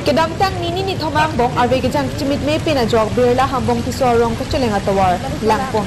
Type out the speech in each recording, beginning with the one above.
kedam tang nini ni thomang bong arve ke jang chimit me pena jok berla hambong ti sorong ka chelenga tawar langpong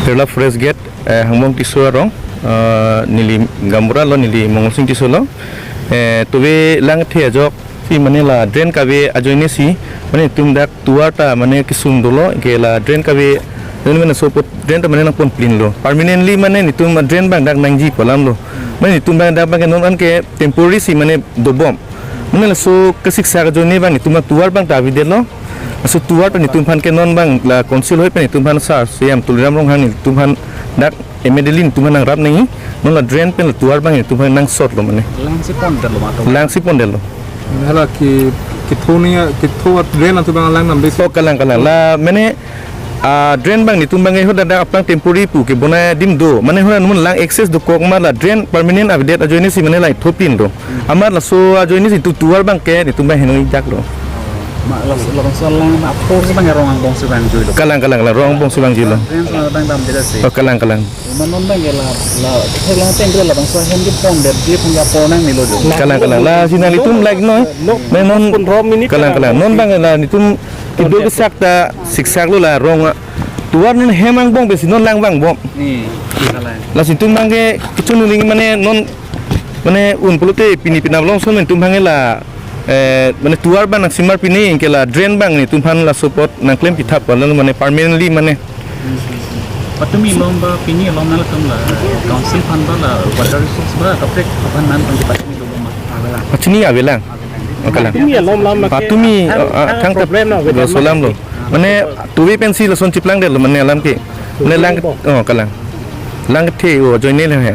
Terla Forest Gate hambong tisu arong nili gamura lo nili mongosing tisu lo tobe lang the jok si mane la drain kabe ajoine si mane tumdak tuarta mane kisum dolo ke la drain kabe dan mana sopot drain ta mane na pon plin lo permanently mane ni tum drain bang dak nangji polam lo mane tum bang dak bang non an ke temporary si mane dobom mane la so kesik sa ajoine bang ni tum tuar bang ta videl lo so tuar pa ni tum phan ke non bang la konsil hoi pa ni tum phan sa siam tuliram rong hang ni tum phan dak emedelin tum nang rap nang non la drain pen la tuar bang ni tum phan nang sot lo mane lang si pon del lo hala ki thonia ki thua drain atu bang lang nam be so kalang la mane drain bang ni tum bang ho da apang temporary pu ke bona dim do mane ho non lang access do kok ma la drain permanent update ajoini si mane lai thopin do amar la so ajoini si tu tuar bang ke ni tum bang henoi jak lo kalang la rong bong subang jilo kalang la sinali tum like no men non kalang non bang la ni tum tidur kesak ta siksak lo la rong tuar non hemang bong besi non lang bang bom la sin tum bang ke kichun ling mane non mane un pulute pini pinablong son men tum bang la mane tuar bang nak simar pini ke la drain bang ni tum phan la support nang klem pitap la mane permanently mane patumi lomba pini lomba la tum la council fund la water resource ba kapre apan nan pang patumi lomba patumi avelang kalang patumi thang ta lo solam lo mane tuwi pensi la son chiplang del mane alam ke mane lang kalang lang the o joine le he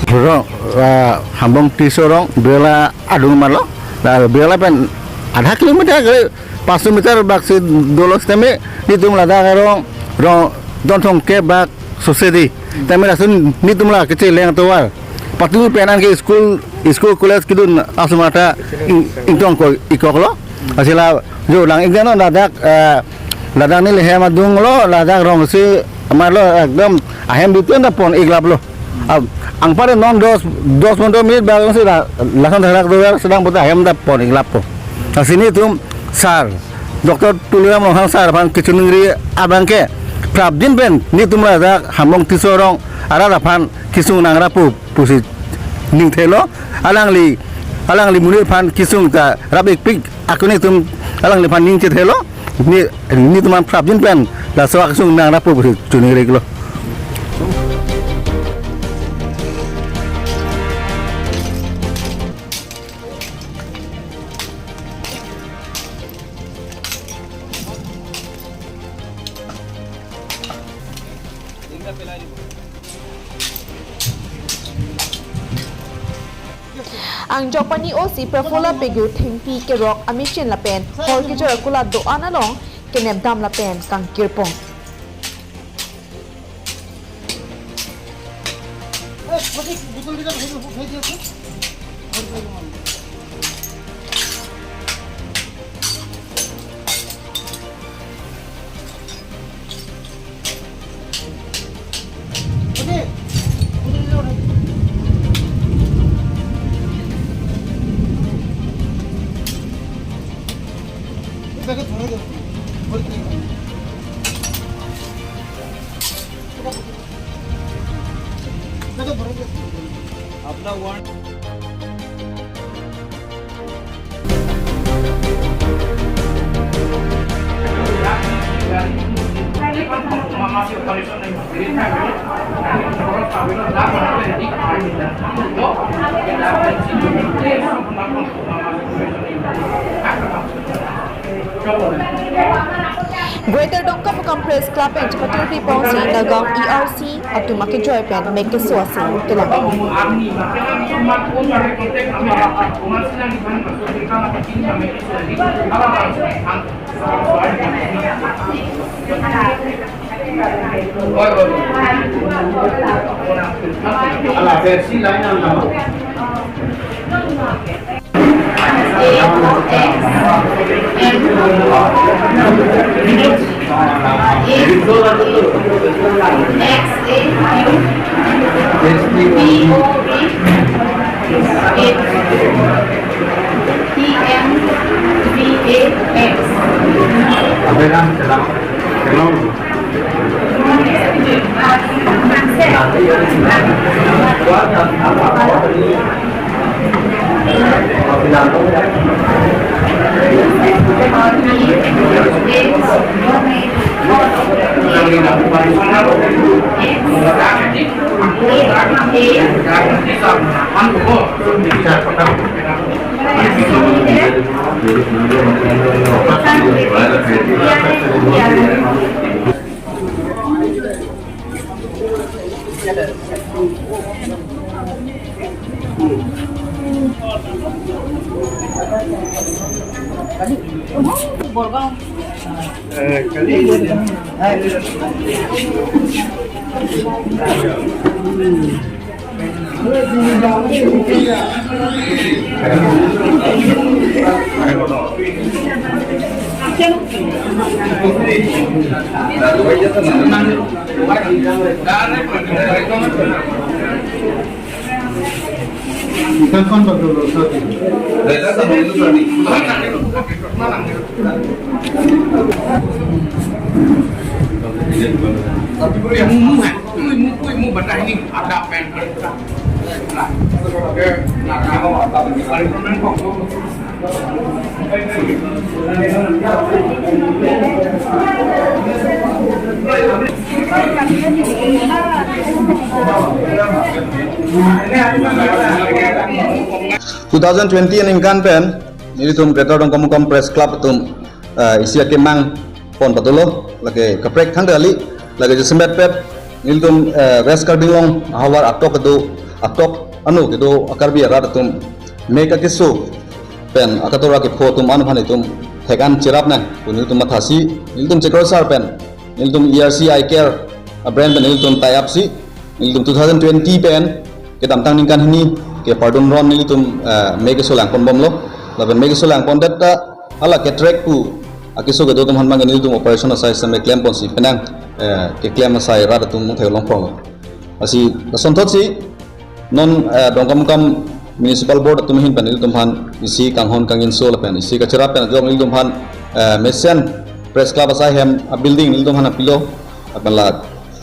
rong hambong tisorong bela adung malo la bela pen adha kilometer ke 500 meter baksi dolos teme nitum la da rong don thong ke bak society teme la sun nitum la kecil yang tuar patu penan ke school college kidun asmata intong ko ikok lo asila jo lang igano ladak ladak ni lehe madung lo ladak rong si amalo ekdom ahem bituen da pon iglap lo ang pada non dos menit baru sudah langsung terhadap dolar sedang buta ayam dah pon iglap po. Nah sini tu sar dokter tuliram long sar pan kicunungri abang ke prabdin ben ni tu merada hambong tisorong ada pan kisung nang rapu pusi ning thelo alang li munir pan kisung ta rabik pik aku ni tu alang li pan ning thelo ni tu man prabdin ben la sawak kisung nang rapu pusi cunungri kilo. ang Japani osi prafula pegu thengpi ke rock amishin la pen hor ke jor kula do analong kenem dam la pen kang kirpong अपना one Greater Dongkapukam Press Club and Paturi Pongsi Nagam ERC Atumaki Joy Pen make a sourcing to the ingkan pen ini tum Greater Dongkapukam Press Club tum isi kemang pon patulo lagi keprek thang dali lagi jesembat pet ini tum res kardinglong hawar atok anu gitu akar biara tum make akisu pen akatora ke tum anu hani tum tekan cirap nang ini tum matasi ini tum cekrosar pen ini tum ERC I Care brand pen ini tum tie up si ini tum 2020 pen kita tang ningkan ini ke pardon ron ini tum make solang pon bom lo laban make solang pon data ala ke track pu akiso ke tum hanmang ini tum operation asai sampai claim pon si penang ke claim asai rada tum thai long pro asi sontot si non Dongkapukam municipal board tum hin pen ini tum han isi kanghon kangin so pen isi ka cerap pen jong ini tum han mesen press club asai hem a building ini tum han apilo apan la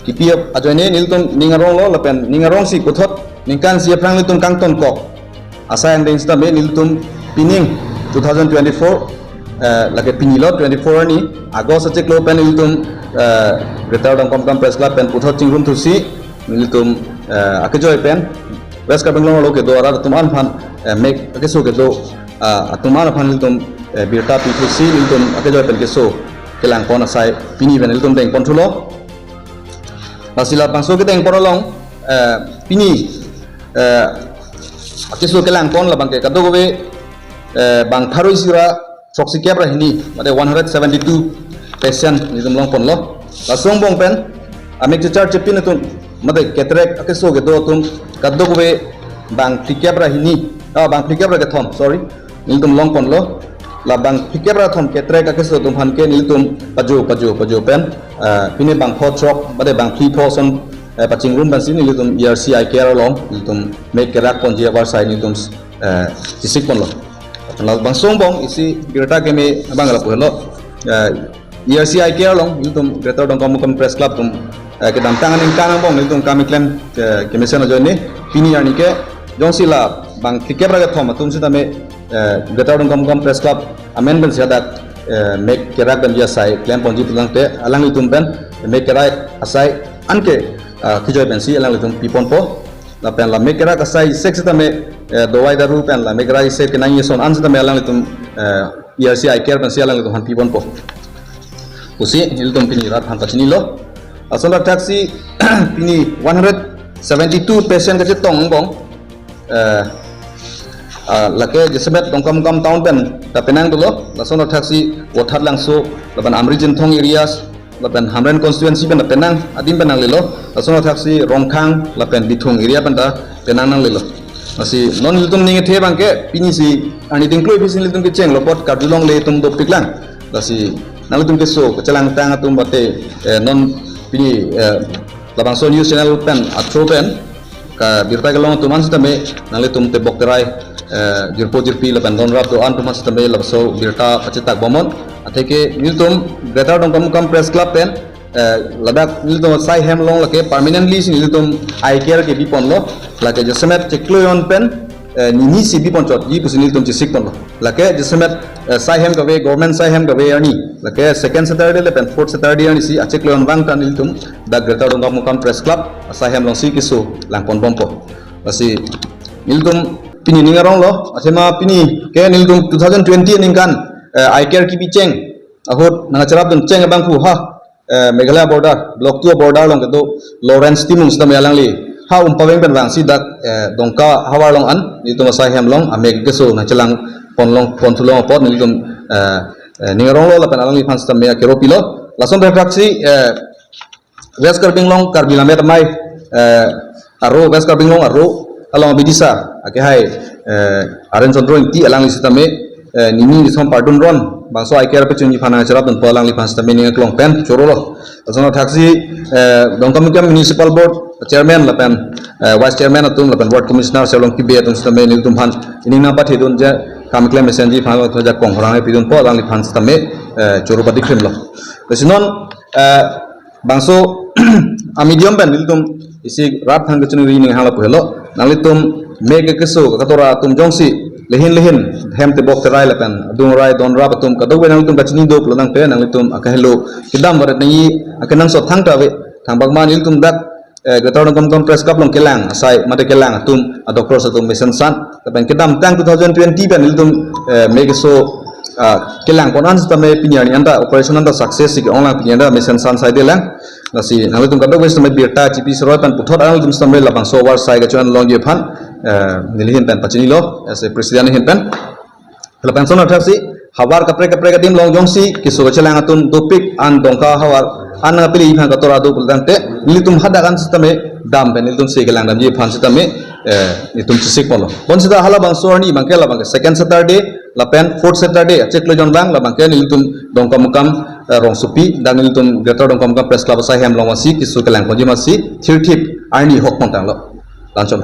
kipiap ajone ini tum ningarong lo lapen ningarong si kuthot ningkan siap rang litum kang ton kok asa yang den stambe niltum pining 2024 lagi pinilot 24 ni agos acek lo pen niltum Greater Dongkapukam Press Club pen puthot cingrum tusi niltum akejoy pen west kabenglo lo ke do ara tum an phan make akeso ke do atuman phan niltum birta pi tusi niltum akejoy pen keso kelang pon asai pini pen niltum deng kontrolo pasila bangso ke deng porolong pini akisu kelang pon la bangke kado gobe bang tharoi sira soksi kebra hini mate 172 patient ni long pon lo la song bong pen amek char chepin tun mate ketrek akisu ke do tum kado gobe bang tikebra hini bang tikebra ke thom sorry ni tum long pon lo la bang tikebra thom ketrek akisu tum han ke ni tum paju pen pini bang hot chok mate bang 3,000 pacing room ban sini litum ERC I Care long litum make kerak pon jia war sai litum sisik pon lo lalu bang songbong isi gerta kami abang lapu hello ERC I Care long litum Greater Dongkapukam Press Club tum kedam tangan ing kanang bong litum kami klaim kemisen ajo ni pini yani ke jong sila bang tikebra ke thom tum sita me Greater Dongkapukam Press Club amendment siadat make kerak ban jia sai klaim pon jit lang te alang litum ben make kerak asai anke kijoy pensi alang litum pipon po la pen la mekera ka sai sex tame dowai daru pen la mekera se ke nang yeson an tame alang litum ERC I care pensia lang han pibon po usi nilitum pini rat han pachini lo asonda taxi pini 172 patient ke tong bong lake jesebet tongkam town ben ta penang dulu asonda taxi wothat langso laban amri jintong areas laban hamren constituency ben penang adim penang lelo asonda taxi rongkhang laban bithung area ben ta penang nang lelo masih non litum ninge the bangke pini si ani tingkloi bisin litum ke ceng lopot kardulong le tum do piklang masih nang litum ke so kecelang tang atum bate non pini labang so news channel pen atro pen ka birta galong tuman sisteme nang litum te bokterai jirpo jirpi laban don rap do an tuman sisteme labso birta pacetak bomon ateke litum greater dongkam kam press club pen ladak litum sai hem long lake permanently sin litum I care ke bipon lo lake jesemet cekloyon pen nini si bipon chot ji pusin litum cisik pon lo lake jesemet sai hem gawe government sai hem gawe ani lake second Saturday le pen fourth Saturday ani si acekloyon bang tan litum da greater dongkam kam press club sai hem long si kisu lang pon pompo basi litum pini ningarong lo asema pini ke litum 2020 ningkan I care ki biceng ahot nangacerap dun ceng bang fu ha Meghalaya border, Block 2 border long itu Lawrence Timung sudah meyalang li. Ha umpaweng pen bang sidak dongka hawar long an itu masai hem long ameg keso na celang pon tulong pot ni itu ningarong lo lapan alang li pan sudah meyak keropilo. Langsung reaksi West Karbing long Karbila met mai aro West Karbing long aro along bidisa akehai aren sondro inti alang li sudah me nini disom pardon ron bangso I care pecunji fana cerap dan polang lipan stamina klong pen corolo asana taxi dongkam municipal board chairman lapan vice chairman atum lapan board commissioner selong kibe atum stamina iltum han ini napat hidun je kami klaim mesenji fana kerja kongrang pidun polang lipan stamina coro pati krim lo kesinon bangso amidium pen iltum isi rap hang kecuni ini hal apa helo nalitum mega keso katora atum jongsi lehin hem te bok terai lapan dung rai don rap tum kadok benang tum bachini do pelonang pe nang tum akahelo kidam barat ni akenang so thang tawe thang bagman il tum dak gator kom press cup long kelang asai mate kelang tum adoktor satum mission san lapan kidam tang 2020 ben il tum megeso kelang konan sisteme pinyani anda operation anda success si online pinyanda mission san sai delang nasi nang tum kadok sisteme birta chipi seroi pan puthot anal tum sisteme lapang so war sai gachuan long ye phan nilihin pen pachini lo as a president hin pen lapan sona thasi hawar kapre kadim long jongsi kiso chelang atun topik an dongka hawar an pili phan katora do pulante nilitum hadakan sisteme dam pen nilitum segelang dam je phan sisteme nitum sisik polo bon sida hala bang sorni bangkela bang second Saturday lapen fourth Saturday ceklo jon bang labang ke nilitum dongka mukam rong supi dan nilitum greater dongka mukam press club sai hem long wasi kiso kelang konji masi thirtip arni hok pontang lo lancon